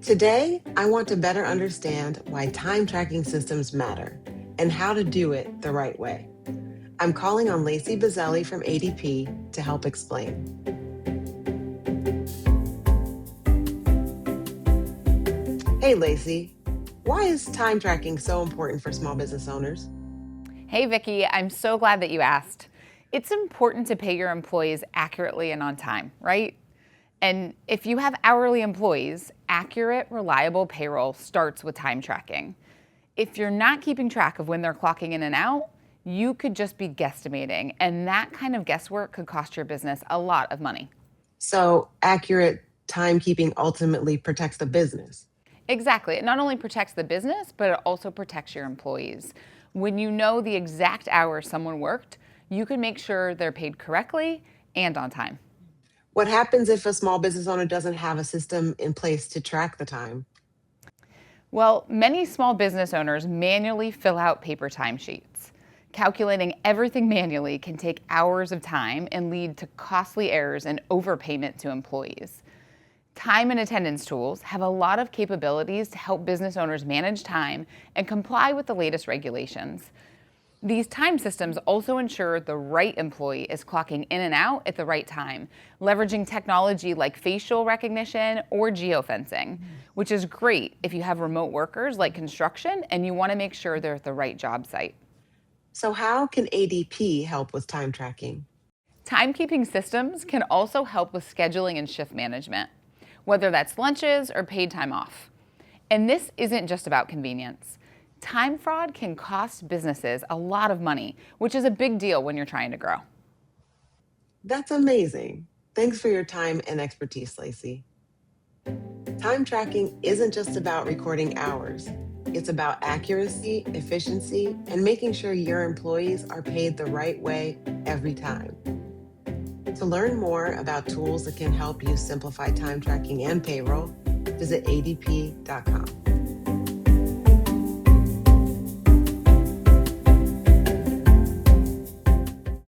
Today, I want to better understand why time tracking systems matter and how to do it the right way. I'm calling on Laci Buzzelli from ADP to help explain. Hey, Laci, why is time tracking so important for small business owners? Hey, Vicki, I'm so glad that you asked. It's important to pay your employees accurately and on time, right? And if you have hourly employees, accurate, reliable payroll starts with time tracking. If you're not keeping track of when they're clocking in and out, you could just be guesstimating, and that kind of guesswork could cost your business a lot of money. So, accurate timekeeping ultimately protects the business. Exactly. It not only protects the business, but it also protects your employees. When you know the exact hours someone worked, you can make sure they're paid correctly and on time. What happens if a small business owner doesn't have a system in place to track the time? Well, many small business owners manually fill out paper timesheets. Calculating everything manually can take hours of time and lead to costly errors and overpayment to employees. Time and attendance tools have a lot of capabilities to help business owners manage time and comply with the latest regulations. These time systems also ensure the right employee is clocking in and out at the right time, leveraging technology like facial recognition or geofencing, which is great if you have remote workers like construction and you want to make sure they're at the right job site. So, how can ADP help with time tracking? Timekeeping systems can also help with scheduling and shift management, whether that's lunches or paid time off. And this isn't just about convenience. Time fraud can cost businesses a lot of money, which is a big deal when you're trying to grow. That's amazing. Thanks for your time and expertise, Laci. Time tracking isn't just about recording hours. It's about accuracy, efficiency, and making sure your employees are paid the right way every time. To learn more about tools that can help you simplify time tracking and payroll, visit adp.com.